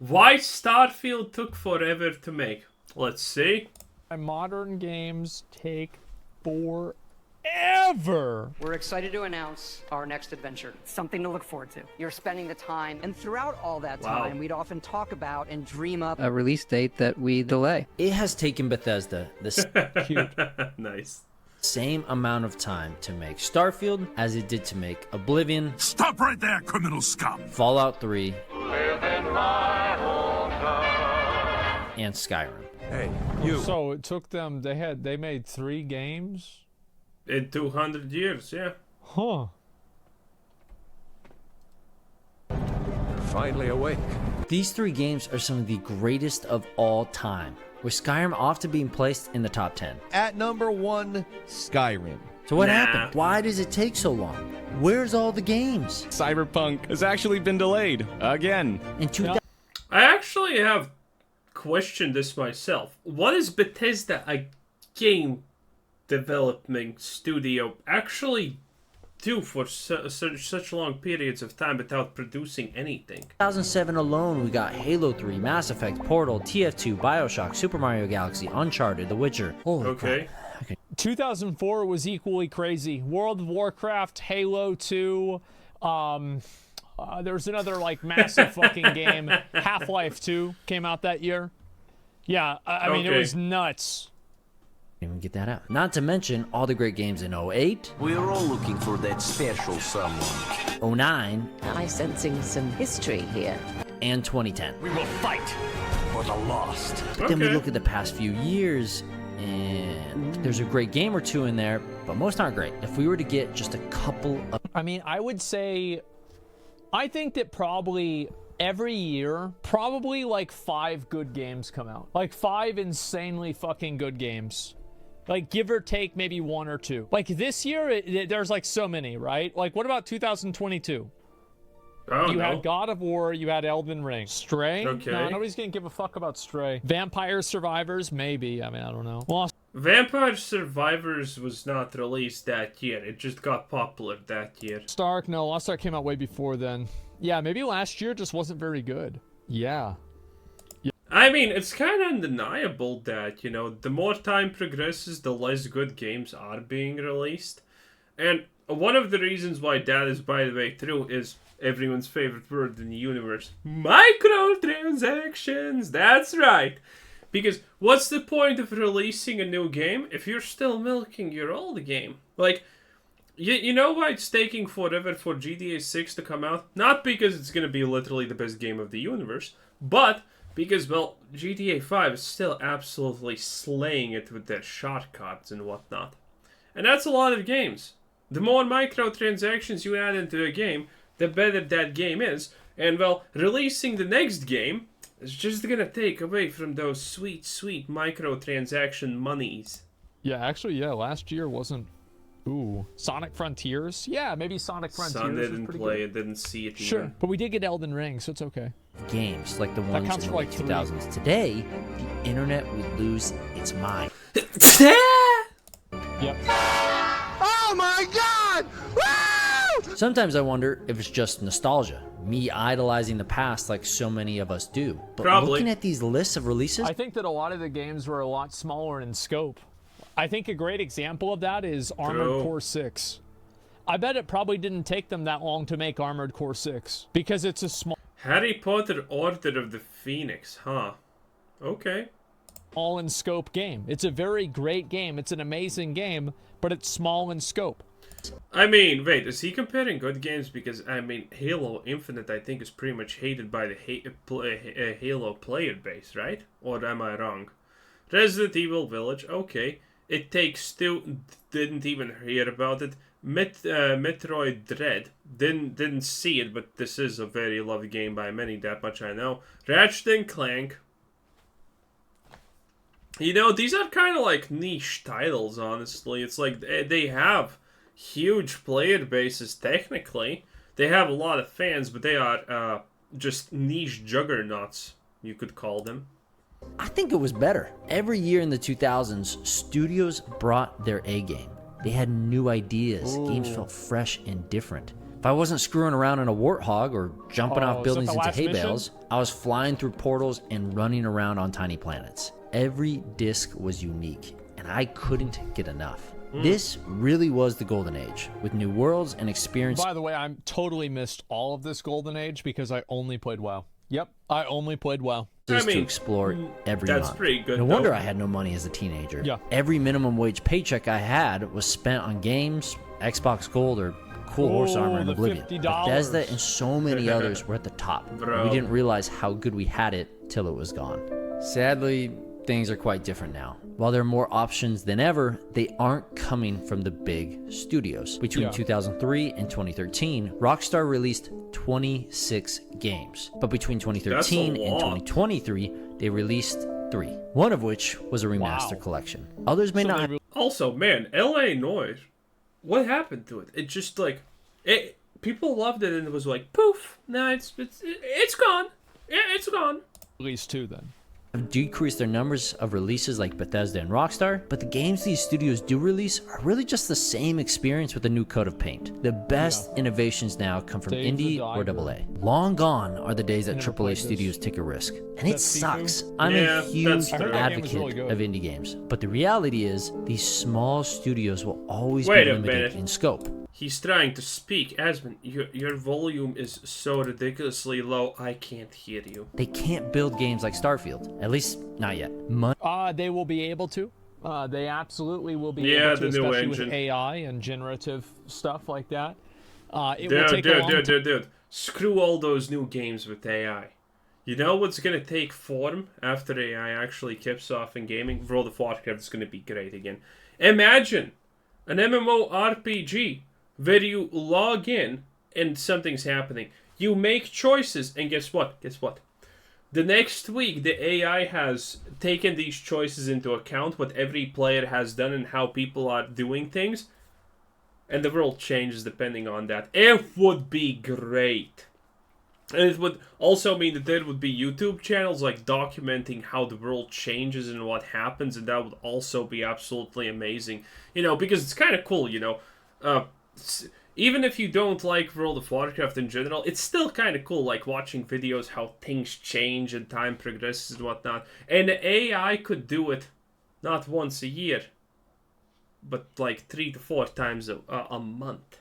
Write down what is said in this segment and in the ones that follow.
Why Starfield took forever to make? Let's see. Modern games take forever. We're excited to announce our next adventure. Something to look forward to. You're spending the time, and throughout all that time, we'd often talk about and dream up a release date that we delay. It has taken Bethesda this Cute. Nice. same amount of time to make Starfield as it did to make Oblivion, Stop right there, criminal scum! Fallout 3, and Skyrim. Hey, you. So it took them. They made 3 games. In 200 years, yeah. Huh. You're finally awake. These 3 games are some of the greatest of all time, with Skyrim often being placed in the top 10. At number 1, Skyrim. So what Nah. happened? Why does it take so long? Where's all the games? Cyberpunk has actually been delayed again. In 2000, I actually have questioned this myself. What is Bethesda, a game development studio, actually do for such long periods of time without producing anything? 2007 alone, we got Halo 3, Mass Effect, Portal, TF2, BioShock, Super Mario Galaxy, Uncharted, The Witcher. Holy Okay. crap. 2004 was equally crazy. World of Warcraft, Halo 2. There was another like massive fucking game. Half-Life 2 came out that year. Yeah, I mean, it Okay. was nuts. Even get that out. Not to mention all the great games in 08, We're all looking for that special someone. 09, I'm sensing some history here. and 2010. We will fight for the lost. But then we Okay. look at the past few years, and there's a great game or two in there, but most aren't great. If we were to get just a couple of... I mean, I would say, I think that probably every year, probably like 5 good games come out. Like 5 insanely fucking good games. Like, give or take maybe 1 or 2. Like, this year, there's like so many, right? Like, what about 2022? You had God of War, you had Elden Ring. Stray? Okay. No, nobody's gonna give a fuck about Stray. Vampire Survivors? Maybe. I mean, I don't know. Lost Vampire Survivors was not released that year. It just got popular that year. Ark? No, Lost Ark came out way before then. Yeah, maybe last year just wasn't very good. Yeah. I mean, it's kind of undeniable that, you know, the more time progresses, the less good games are being released. And one of the reasons why that is, by the way, true is everyone's favorite word in the universe. Microtransactions! That's right! Because what's the point of releasing a new game if you're still milking your old game? Like, you know why it's taking forever for GTA 6 to come out? Not because it's going to be literally the best game of the universe, but because, well, GTA 5 is still absolutely slaying it with their shortcuts and whatnot. And that's a lot of games. The more microtransactions you add into a game, the better that game is. And, well, releasing the next game is just gonna take away from those sweet, sweet microtransaction monies. Yeah, actually, yeah, last year wasn't... Ooh. Sonic Frontiers? Yeah, maybe Sonic Frontiers Son was didn't pretty play good. it, didn't see it Sure, even. but we did get Elden Ring, so it's okay. games like the ones counts in for the like 3. 2000s. Today, the internet would lose its mind. Yep. Oh my god! Woo! Sometimes I wonder if it's just nostalgia, me idolizing the past like so many of us do. But Probably. looking at these lists of releases, I think that a lot of the games were a lot smaller in scope. I think a great example of that is Armored True. Core 6. I bet it probably didn't take them that long to make Armored Core 6 because it's a small Harry Potter Order of the Phoenix, huh? Okay. in scope game. It's a very great game. It's an amazing game, but it's small in scope. I mean, wait, is he comparing good games? Because, I mean, Halo Infinite, I think, is pretty much hated by the Halo player base, right? Or am I wrong? Resident Evil Village, okay. It Takes Two, didn't even hear about it. Metroid Dread, didn't see it, but this is a very loved game by many, that much I know. Ratchet and Clank. You know, these are kind of like niche titles, honestly. It's like they have huge player bases, technically. They have a lot of fans, but they are just niche juggernauts, you could call them. I think it was better. Every year in the 2000s, studios brought their A game. They had new ideas. Games felt fresh and different. If I wasn't screwing around in a warthog or jumping off buildings into hay bales, I was flying through portals and running around on tiny planets. Every disc was unique, and I couldn't get enough. This really was the golden age, with new worlds and experience. By the way, I totally missed all of this golden age because I only played WoW. Yep, I only played WoW. To explore every that's month. Pretty good. No wonder I had no money as a teenager. Yeah. Every minimum wage paycheck I had was spent on games, Xbox Gold, or cool horse armor in Oblivion. $50. Bethesda and so many others were at the top. Bro. We didn't realize how good we had it till it was gone. Sadly, things are quite different now. While there are more options than ever, they aren't coming from the big studios. Between 2003 and 2013, Rockstar released 26 games. But between 2013 and 2023, they released 3. One of which was a remaster collection. Others may not. Also, man, LA Noise, what happened to it? It just like, people loved it and it was like, poof, nah, it's gone. Yeah, it's gone. At least 2 then. Have decreased their numbers of releases like Bethesda and Rockstar, but the games these studios do release are really just the same experience with a new coat of paint. The best innovations now come from indie or AA. Long gone are the days that AAA studios take a risk. And it sucks. I'm a huge advocate of indie games, but the reality is these small studios will always be limited in scope. He's trying to speak. Asmon, your volume is so ridiculously low, I can't hear you. They can't build games like Starfield. At least, not yet. They will be able to. They absolutely will be able to, especially with AI and generative stuff like that. Dude. Screw all those new games with AI. You know what's going to take form after AI actually kicks off in gaming? World of Warcraft is going to be great again. Imagine an MMORPG where you log in and something's happening. You make choices, and guess what? The next week, the AI has taken these choices into account, what every player has done and how people are doing things, and the world changes depending on that. It would be great. And it would also mean that there would be YouTube channels like documenting how the world changes and what happens, and that would also be absolutely amazing. Because it's kind of cool, even if you don't like World of Warcraft in general, it's still kind of cool, like watching videos how things change and time progresses and whatnot. And the AI could do it not once a year, but like 3 to 4 times a month.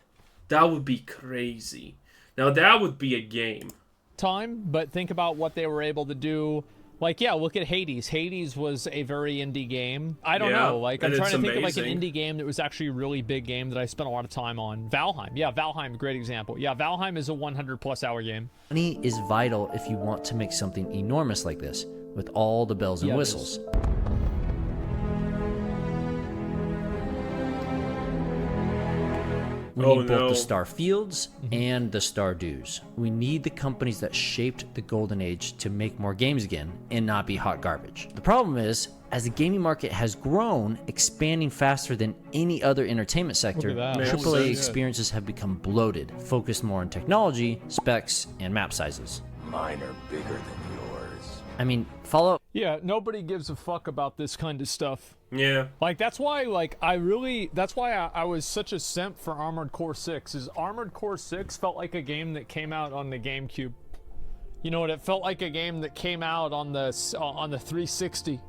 That would be crazy. Now that would be a game. But think about what they were able to do. Like, look at Hades. Hades was a very indie game. I don't know. Like, I'm trying to think of like an indie game that was actually a really big game that I spent a lot of time on. Valheim. Yeah, Valheim, great example. Yeah, Valheim is a 100+ hour game. Money is vital if you want to make something enormous like this, with all the bells and whistles. We need both the Starfields and the Stardews. We need the companies that shaped the golden age to make more games again and not be hot garbage. The problem is, as the gaming market has grown, expanding faster than any other entertainment sector, AAA experiences have become bloated, focused more on technology, specs, and map sizes. Mine are bigger than yours. I mean, Fallout... Yeah, nobody gives a fuck about this kind of stuff. Yeah. Like, that's why, that's why I was such a simp for Armored Core 6, is Armored Core 6 felt like a game that came out on the GameCube. You know what? It felt like a game that came out on the 360.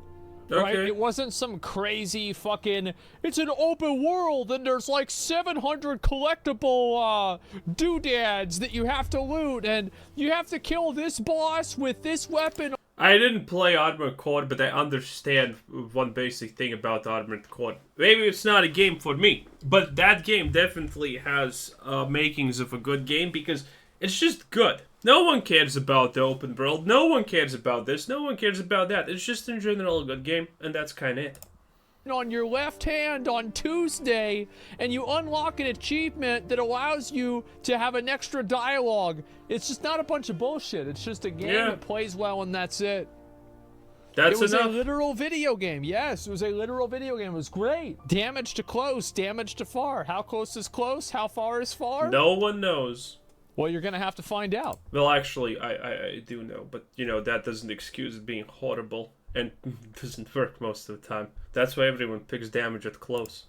Okay. Right? It wasn't some crazy fucking, it's an open world and there's like 700 collectible doodads that you have to loot and you have to kill this boss with this weapon. I didn't play Armored Core, but I understand one basic thing about Armored Core. Maybe it's not a game for me, but that game definitely has makings of a good game because it's just good. No one cares about the open world. No one cares about this. No one cares about that. It's just in general a good game, and that's kind of it. On your left hand on Tuesday, and you unlock an achievement that allows you to have an extra dialogue. It's just not a bunch of bullshit. It's just a game that plays well, and that's it. It was a literal video game. Yes, it was a literal video game. It was great. Damage to close, damage to far. How close is close? How far is far? No one knows. Well, you're going to have to find out. Well, actually, I do know, but, that doesn't excuse it being horrible. And doesn't work most of the time. That's why everyone picks damage at close.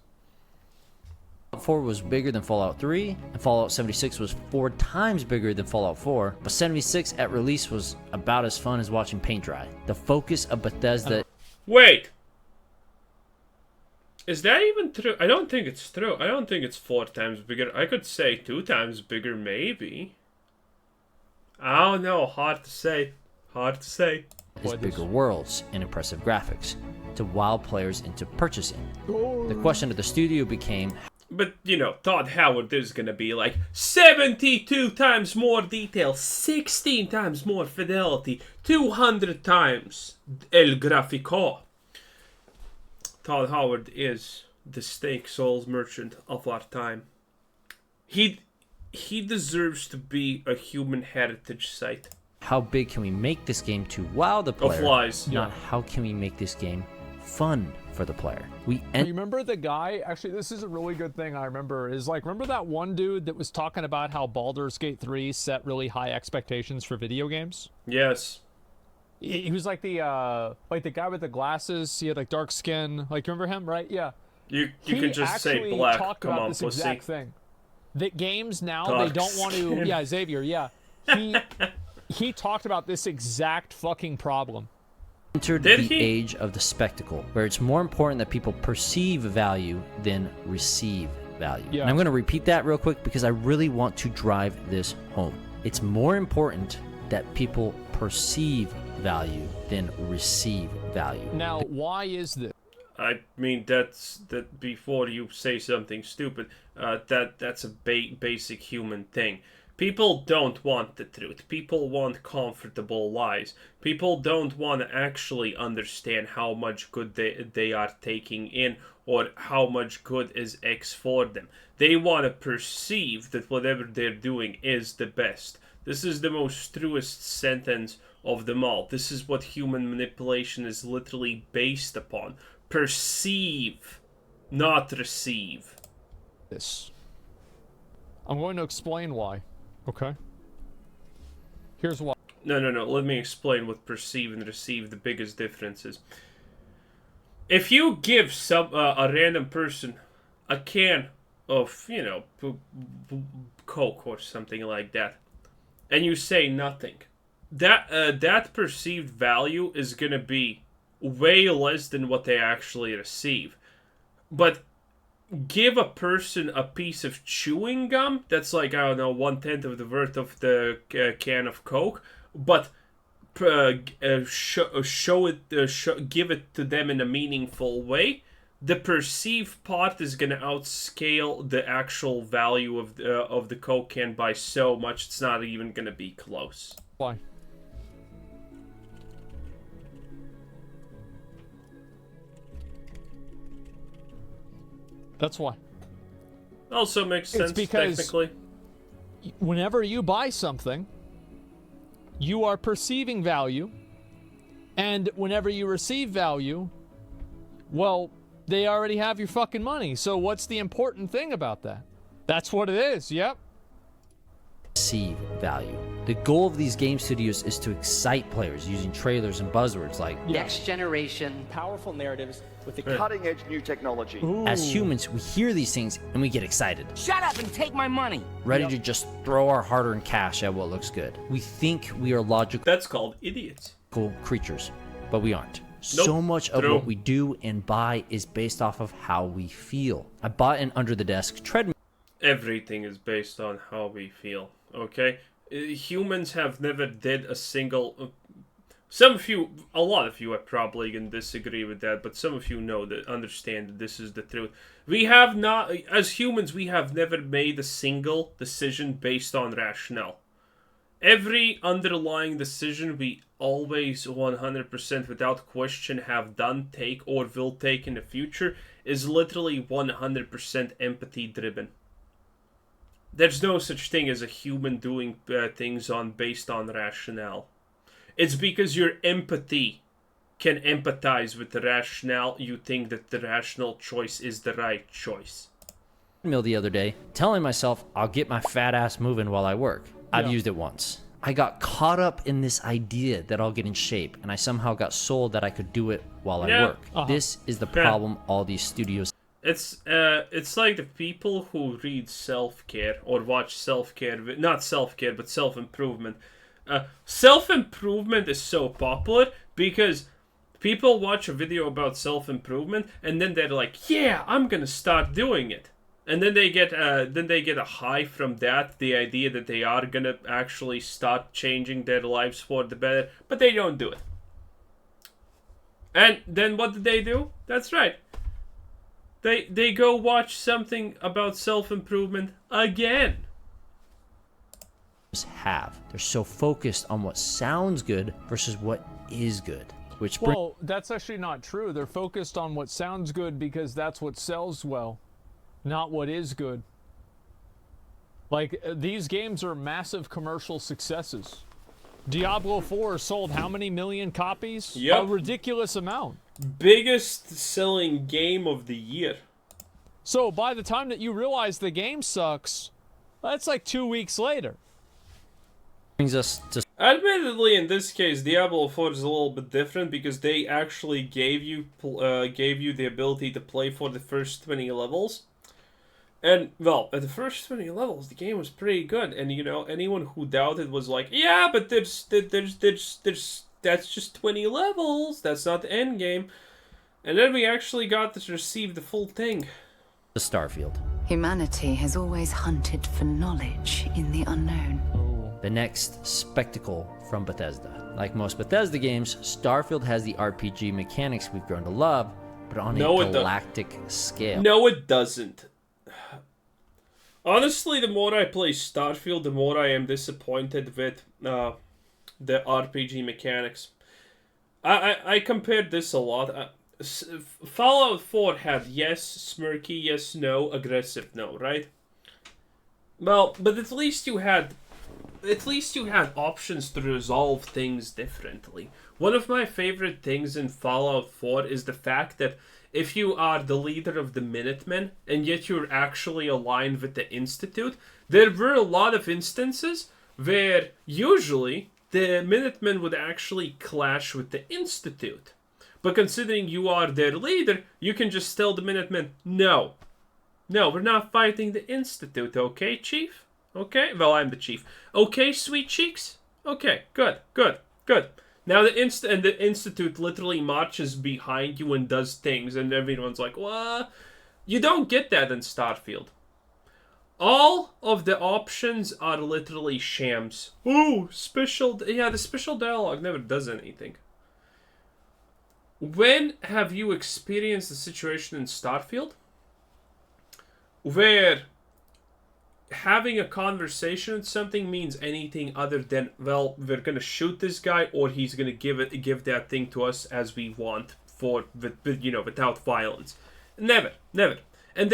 Fallout 4 was bigger than Fallout 3, and Fallout 76 was 4 times bigger than Fallout 4, but 76 at release was about as fun as watching paint dry. The focus of Bethesda... Wait! Is that even true? I don't think it's true. I don't think it's 4 times bigger. I could say 2 times bigger, maybe. I don't know. Hard to say. Hard to say. Is bigger worlds and impressive graphics to wow players into purchasing. The question of the studio became... But, you know, Todd Howard is gonna be like 72 times more detail, 16 times more fidelity, 200 times El Grafico. Todd Howard is the steak souls merchant of our time. He deserves to be a human heritage site. How big can we make this game to wow the player? Of lies. Not how can we make this game fun for the player. Remember the guy, actually this is a really good thing I remember, is like, remember that one dude that was talking about how Baldur's Gate 3 set really high expectations for video games? Yes. He was like the guy with the glasses, he had like dark skin, like remember him, right? Yeah. You can just say black, come on, this pussy. exact thing. That games now, Dark they don't want to, skin. yeah, Xavier, yeah. He talked about this exact fucking problem. Entered the age of the spectacle, where it's more important that people perceive value than receive value. Yeah. And I'm going to repeat that real quick because I really want to drive this home. It's more important that people perceive value than receive value. Now, why is this? I mean, that before you say something stupid, that's a basic human thing. People don't want the truth. People want comfortable lies. People don't want to actually understand how much good they are taking in or how much good is X for them. They want to perceive that whatever they're doing is the best. This is the most truest sentence of them all. This is what human manipulation is literally based upon. Perceive, not receive. This. I'm going to explain why. Okay. Here's why. No. Let me explain what perceive and receive the biggest difference is. If you give a random person a can of, you know, Coke or something like that, and you say nothing, that perceived value is gonna be way less than what they actually receive. But give a person a piece of chewing gum that's like, I don't know, 1/10 of the worth of the can of Coke, but give it to them in a meaningful way. The perceived part is gonna outscale the actual value of the Coke can by so much it's not even gonna be close. Why? That's why. Also makes sense, because technically. Whenever you buy something, you are perceiving value, and whenever you receive value, well, they already have your fucking money. So what's the important thing about that? That's what it is, yep. Perceive value. The goal of these game studios is to excite players using trailers and buzzwords like next generation, powerful narratives with the cutting-edge new technology. Ooh. As humans, we hear these things and we get excited. Shut up and take my money. Ready to just throw our hard-earned cash at what looks good. We think we are logical. That's called idiots. Creatures, but we aren't. Nope. So much of what we do and buy is based off of how we feel. I bought an under-the-desk treadmill. Everything is based on how we feel, okay? Humans have never did a single... a lot of you are probably going to disagree with that, but some of you know that, understand that this is the truth. We have not, as humans, we have never made a single decision based on rationale. Every underlying decision we always 100% without question have done, take, or will take in the future is literally 100% empathy driven. There's no such thing as a human doing things based on rationale. It's because your empathy can empathize with the rationale, you think that the rational choice is the right choice. The other day, telling myself I'll get my fat ass moving while I work. I've used it once. I got caught up in this idea that I'll get in shape, and I somehow got sold that I could do it while I work. This is the problem all these studios... It's like the people who read self-care or watch self-care, not self-care, but self-improvement. Self-improvement is so popular because people watch a video about self-improvement and then they're like, yeah, I'm gonna start doing it. And then they get a high from that, the idea that they are gonna actually start changing their lives for the better, but they don't do it. And then what do? That's right. They go watch something about self-improvement again. They're so focused on what sounds good versus what is good. Well, that's actually not true. They're focused on what sounds good because that's what sells well, not what is good. Like, these games are massive commercial successes. Diablo 4 sold how many million copies? Yep. A ridiculous amount. Biggest selling game of the year. So by the time that you realize the game sucks, that's like 2 weeks later. Brings us to... Admittedly, in this case, Diablo 4 is a little bit different because they actually gave you the ability to play for the first 20 levels. And, well, at the first 20 levels, the game was pretty good. And, you know, anyone who doubted was like, yeah, but that's just 20 levels. That's not the end game. And then we actually got to receive the full thing. The Starfield. Humanity has always hunted for knowledge in the unknown. The next spectacle from Bethesda. Like most Bethesda games, Starfield has the RPG mechanics we've grown to love, but on a galactic scale. No, it doesn't. Honestly, the more I play Starfield, the more I am disappointed with the RPG mechanics. I compared this a lot. Fallout 4 had yes, smirky, yes, no, aggressive, no, right? Well, but at least you had options to resolve things differently. One of my favorite things in Fallout 4 is the fact that if you are the leader of the Minutemen, and yet you're actually aligned with the Institute, there were a lot of instances where usually the Minutemen would actually clash with the Institute. But considering you are their leader, you can just tell the Minutemen, no, we're not fighting the Institute, okay, Chief? Okay, well, I'm the Chief. Okay, sweet cheeks? Okay, good. Now the Institute literally marches behind you and does things, and everyone's like, what? You don't get that in Starfield. All of the options are literally shams. Ooh, the special dialogue never does anything. When have you experienced a situation in Starfield where having a conversation with something means anything other than, well, we're gonna shoot this guy or he's gonna give that thing to us as we want without violence? Never. And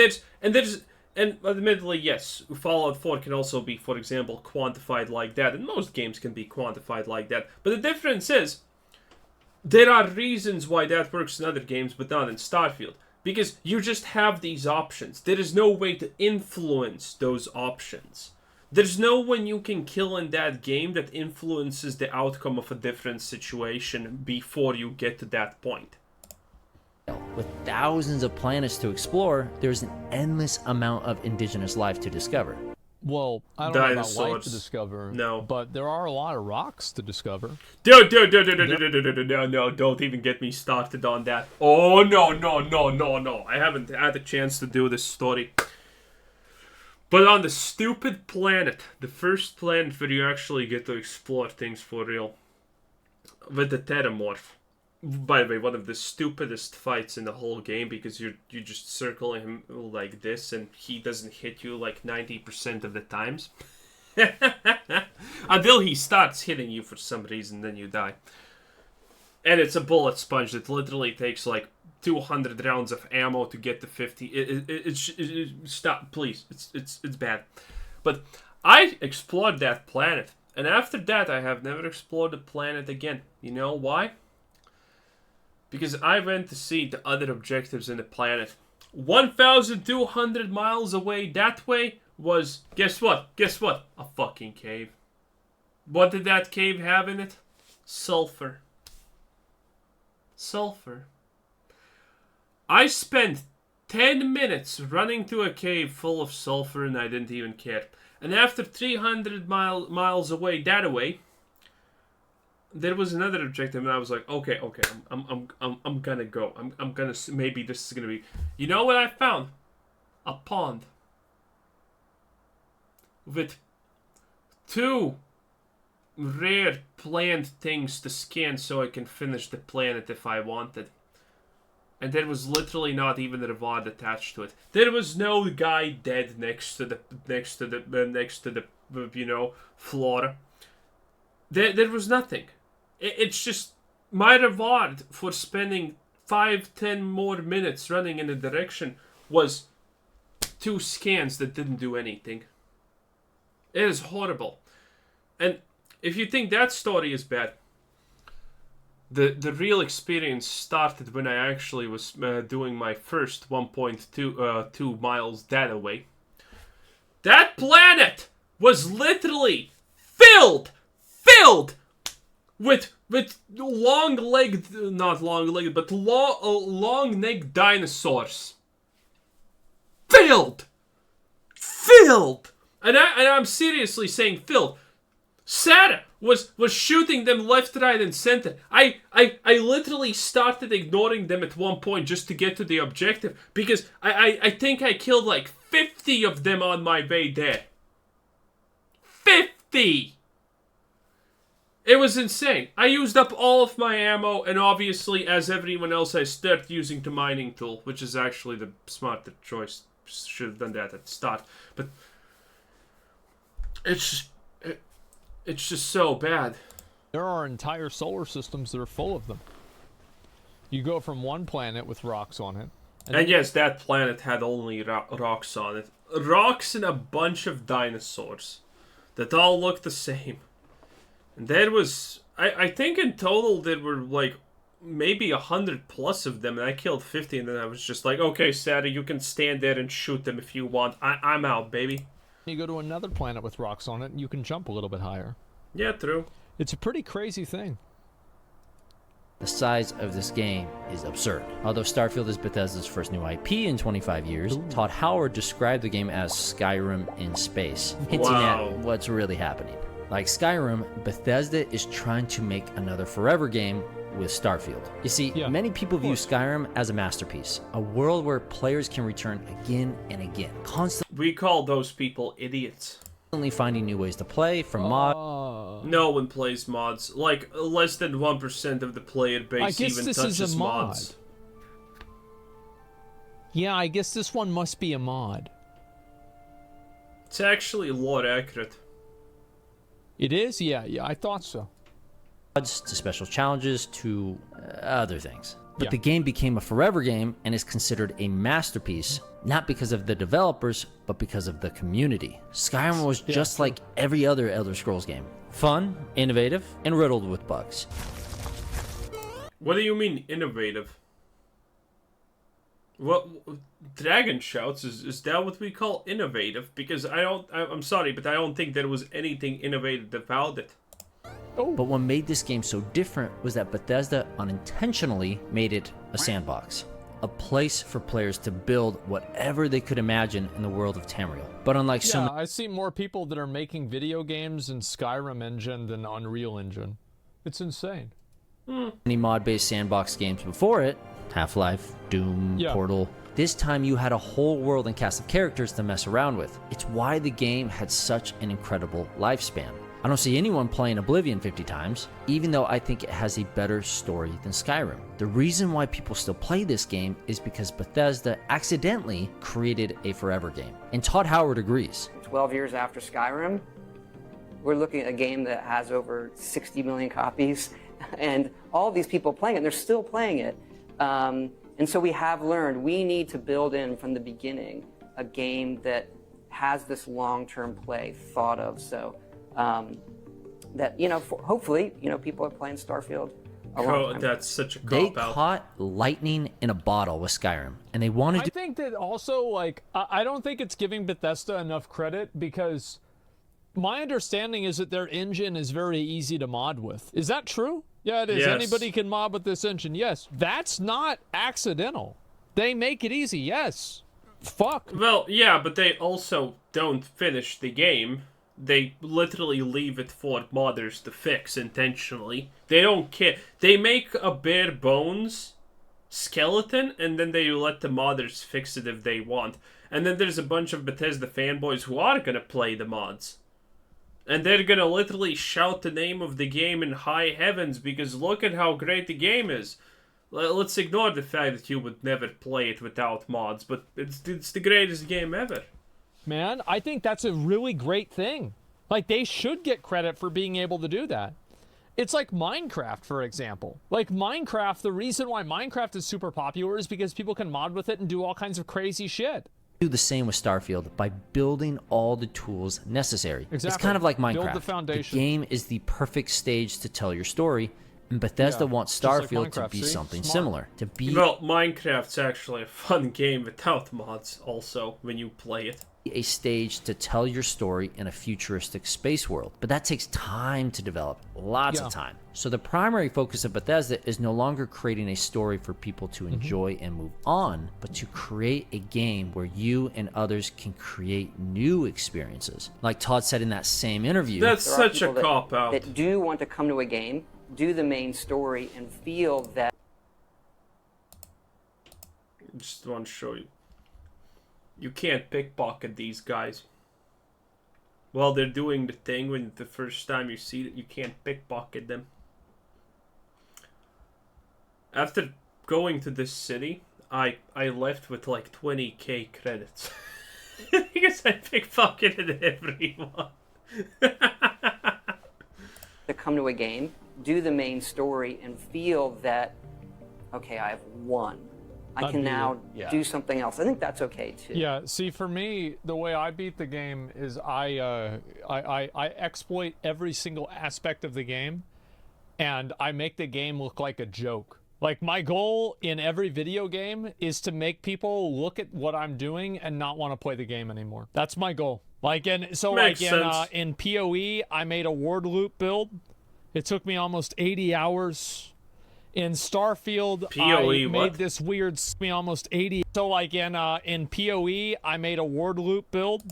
admittedly, yes, Fallout 4 can also be, for example, quantified like that, and most games can be quantified like that. But the difference is, there are reasons why that works in other games, but not in Starfield. Because you just have these options. There is no way to influence those options. There's no one you can kill in that game that influences the outcome of a different situation before you get to that point. With thousands of planets to explore, there's an endless amount of indigenous life to discover. Well, I don't know about life to discover. No. But there are a lot of rocks to discover. No, don't even get me started on that. Oh, no. I haven't had a chance to do this story. But on the stupid planet, the first planet where you actually get to explore things for real, with the Terramorph. By the way, one of the stupidest fights in the whole game, because you just circle him like this and he doesn't hit you like 90% of the times. Until he starts hitting you for some reason, then you die. And it's a bullet sponge that literally takes like 200 rounds of ammo to get to 50. Stop, please. It's bad. But I explored that planet, and after that I have never explored the planet again. You know why? Because I went to see the other objectives in the planet. 1,200 miles away that way was, guess what? A fucking cave. What did that cave have in it? Sulfur. I spent 10 minutes running through a cave full of sulfur, and I didn't even care. And after 300 miles away, that way, there was another objective, and I was like, okay, I'm gonna go. I'm gonna, maybe this is gonna be. You know what I found? A pond with 2 rare plant things to scan so I can finish the planet if I wanted. And there was literally not even a reward attached to it. There was no guy dead next to the you know, floor. There was nothing. It's just my reward for spending 5-10 more minutes running in a direction was 2 scans that didn't do anything. It is horrible. And if you think that story is bad, the real experience started when I actually was doing my first 1.2 miles that away. That planet was literally filled with long-legged, not long-legged, but long-necked dinosaurs. Filled! And I'm seriously saying filled. Sarah was shooting them left, right, and center. I literally started ignoring them at one point just to get to the objective, because I think I killed like 50 of them on my way there. 50! It was insane. I used up all of my ammo, and obviously, as everyone else, I started using the mining tool, which is actually the smarter choice. Should have done that at the start. But it's just so bad. There are entire solar systems that are full of them. You go from one planet with rocks on it. And yes, that planet had only rocks on it. Rocks and a bunch of dinosaurs that all looked the same. And there was, I think in total there were like maybe 100 plus of them, and I killed 50, and then I was just like, okay, Sarah, you can stand there and shoot them if you want. I'm out, baby. You go to another planet with rocks on it, and you can jump a little bit higher. Yeah, true. It's a pretty crazy thing. The size of this game is absurd. Although Starfield is Bethesda's first new IP in 25 years, Todd Howard described the game as Skyrim in space, hinting at what's really happening. Like Skyrim, Bethesda is trying to make another forever game with Starfield. You see, many people view Skyrim as a masterpiece, a world where players can return again and again, constantly. We call those people idiots. Finding new ways to play, from mods. No one plays mods. Like, less than 1% of the player base even touches mods. Yeah, I guess this one must be a mod. It's actually lore accurate. It is? Yeah, I thought so. To special challenges, to other things. But the game became a forever game and is considered a masterpiece, not because of the developers, but because of the community. Skyrim was just like every other Elder Scrolls game. Fun, innovative, and riddled with bugs. What do you mean, innovative? What Dragon Shouts, is that what we call innovative? Because I'm sorry, but I don't think there was anything innovative about it. But what made this game so different was that Bethesda unintentionally made it a sandbox. A place for players to build whatever they could imagine in the world of Tamriel. But unlike I see more people that are making video games in Skyrim engine than Unreal Engine. It's insane. Many mod-based sandbox games before it, Half-Life, Doom, Portal, this time you had a whole world and cast of characters to mess around with. It's why the game had such an incredible lifespan. I don't see anyone playing Oblivion 50 times, even though I think it has a better story than Skyrim. The reason why people still play this game is because Bethesda accidentally created a forever game. And Todd Howard agrees. 12 years after Skyrim, we're looking at a game that has over 60 million copies, and all these people playing it, and they're still playing it. And so we have learned we need to build in from the beginning a game that has this long-term play thought of. So that, hopefully, people are playing Starfield a long time. That's such a cop-out. They caught lightning in a bottle with Skyrim, and they wanted to... I think that also, I don't think it's giving Bethesda enough credit, because my understanding is that their engine is very easy to mod with. Is that true? Yeah, it is. Yes. Anybody can mod with this engine. Yes. That's not accidental. They make it easy, yes. Fuck. Well, yeah, but they also don't finish the game. They literally leave it for modders to fix intentionally. They don't care. They make a bare bones skeleton, and then they let the modders fix it if they want. And then there's a bunch of Bethesda fanboys who are gonna play the mods. And they're gonna literally shout the name of the game in high heavens because look at how great the game is. Let's ignore the fact that you would never play it without mods, but it's the greatest game ever. Man, I think that's a really great thing. Like, they should get credit for being able to do that. It's like Minecraft, for example. Like, Minecraft, the reason why Minecraft is super popular is because people can mod with it and do all kinds of crazy shit. Do the same with Starfield by building all the tools necessary. Exactly. It's kind of like Minecraft. Build the foundation. The game is the perfect stage to tell your story, and Bethesda wants Starfield to be something similar. Well, Minecraft's actually a fun game without mods also when you play it. A stage to tell your story in a futuristic space world, but that takes time to develop, lots of time. So the primary focus of Bethesda is no longer creating a story for people to enjoy and move on, but to create a game where you and others can create new experiences. Like Todd said in that same interview, that's such a cop-out. That do want to come to a game, do the main story, and feel that. Just want to show you. You can't pickpocket these guys. While they're doing the thing, when the first time you see it, you can't pickpocket them. After going to this city, I left with like 20k credits. Because I pickpocketed everyone. To come to a game, do the main story, and feel that, okay, I've won. I can now do something else. I think that's okay too. Yeah, see, for me, the way I beat the game is I exploit every single aspect of the game, and I make the game look like a joke. Like, my goal in every video game is to make people look at what I'm doing and not want to play the game anymore. That's my goal. Like, and so Makes like in PoE, I made a word loop build. It took me almost 80 hours. In Starfield, I made this weird almost 80. So like in PoE, I made a word loop build.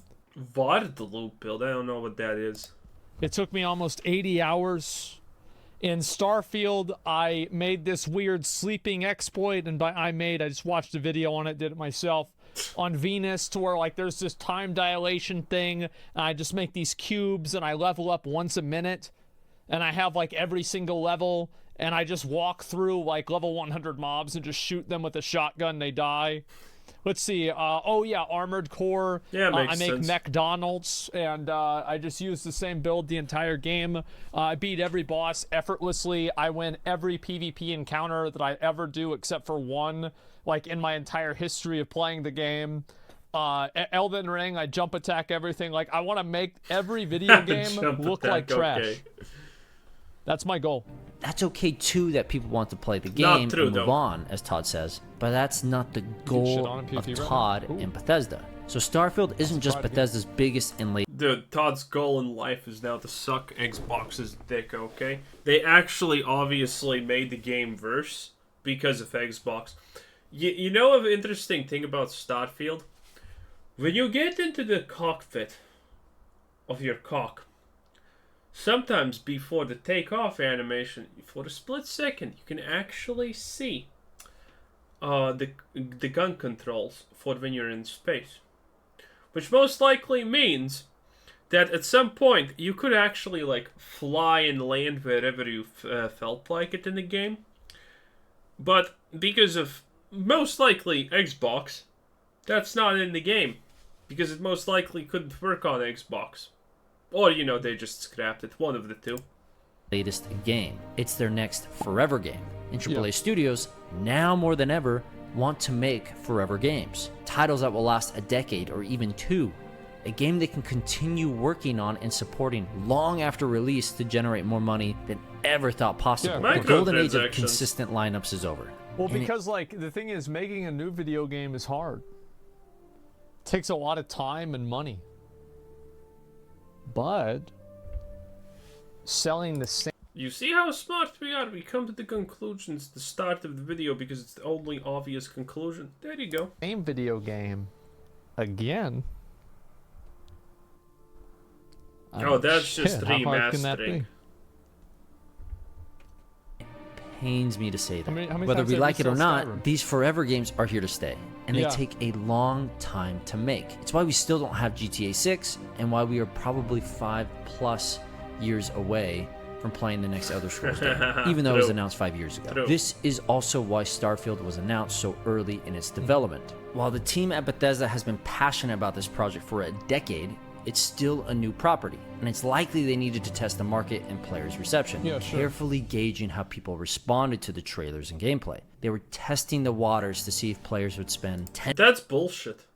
Word loop build? I don't know what that is. It took me almost 80 hours. In Starfield, I made this weird sleeping exploit, and by I just watched a video on it, did it myself. On Venus, to where like there's this time dilation thing, and I just make these cubes, and I level up once a minute, and I have like every single level. And I just walk through like level 100 mobs and just shoot them with a shotgun. They die. Let's see. Oh yeah, Armored Core. Yeah, I make sense. McDonald's, and I just use the same build the entire game. I beat every boss effortlessly. I win every PvP encounter that I ever do, except for one. Like in my entire history of playing the game. Elden Ring, I jump attack everything. Like, I want to make every video game look like trash. Okay. That's my goal. That's okay too that people want to play the game and move on, as Todd says, but that's not the goal of Todd and Bethesda. So Starfield isn't just Bethesda's biggest and latest. Dude, Todd's goal in life is now to suck Xbox's dick, okay? They actually obviously made the game worse because of Xbox. You know an interesting thing about Starfield? When you get into the cockpit of your cock, sometimes before the takeoff animation, for a split second, you can actually see the gun controls for when you're in space. Which most likely means that at some point you could actually like fly and land wherever you felt like it in the game. But because of most likely Xbox, that's not in the game. Because it most likely couldn't work on Xbox. Or, you know, they just scrapped it. One of the two. Latest game. It's their next forever game. And AAA studios, now more than ever, want to make forever games. Titles that will last a decade or even two. A game they can continue working on and supporting long after release to generate more money than ever thought possible. The golden age of consistent lineups is over. Well, because, like, the thing is, making a new video game is hard. It takes a lot of time and money. But selling the same... You see how smart we are? We come to the conclusions at the start of the video because it's the only obvious conclusion. There you go. Same video game. Again? Oh, that's just how hard can that remastering. It pains me to say that. How many Whether times we have like you it or sold not, Skyrim? these forever games are here to stay. And they Yeah. take a long time to make. It's why we still don't have GTA 6 and why we are probably 5+ years away from playing the next Elder Scrolls game, even though it was True. announced 5 years ago. True. This is also why Starfield was announced so early in its development. While the team at Bethesda has been passionate about this project for a decade, it's still a new property, and it's likely they needed to test the market and players' reception, Yeah, sure. carefully gauging how people responded to the trailers and gameplay. They were testing the waters to see if players would spend 10 That's bullshit.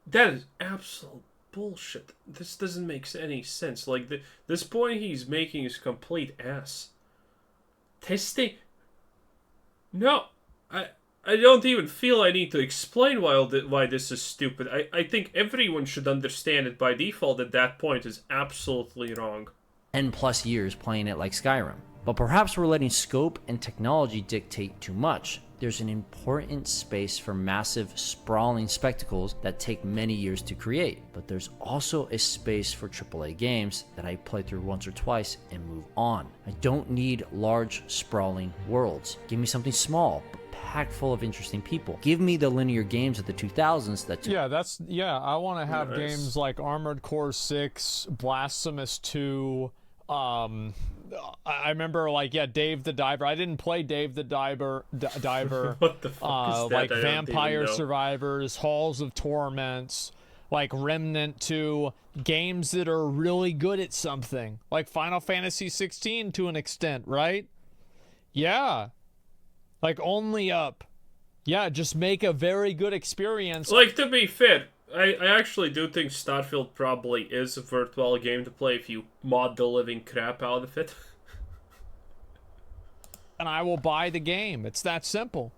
That is absolute bullshit. This doesn't make any sense. Like, this point he's making is complete ass. Testing? No. I don't even feel I need to explain why this is stupid. I think everyone should understand it by default at that point is absolutely wrong. 10+ years playing it like Skyrim. But perhaps we're letting scope and technology dictate too much. There's an important space for massive, sprawling spectacles that take many years to create. But there's also a space for AAA games that I play through once or twice and move on. I don't need large, sprawling worlds. Give me something small, but packed full of interesting people. Give me the linear games of the 2000s that took I want to have Nice. games like Armored Core 6, Blasphemous 2. I remember Dave the Diver. I didn't play Dave the Diver. What the fuck is that? Like I don't Vampire even know. Survivors, Halls of Torments, like Remnant 2, games that are really good at something, like Final Fantasy 16 to an extent, right? Yeah. Like Only Up. Yeah, just make a very good experience. Like, to be fair, I actually do think Starfield probably is a worthwhile game to play if you mod the living crap out of it. And I will buy the game. It's that simple.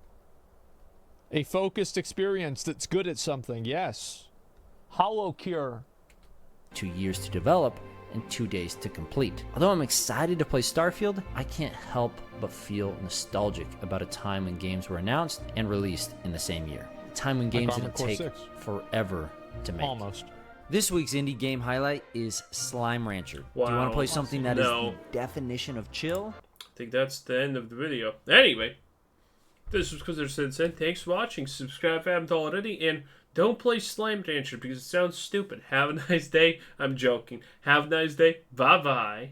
A focused experience that's good at something, yes. Hollow Cure. 2 years to develop and 2 days to complete. Although I'm excited to play Starfield, I can't help but feel nostalgic about a time when games were announced and released in the same year. A time when games Armored didn't Core take 6. forever to make. Almost. This week's indie game highlight is Slime Rancher. Do you want Wow. to play something that is No. the definition of chill? I think that's the end of the video. Anyway, this was Cause Sensei. Thanks for watching. Subscribe if you haven't already, and don't play Slime Rancher because it sounds stupid. Have a nice day. I'm joking. Have a nice day. Bye-bye.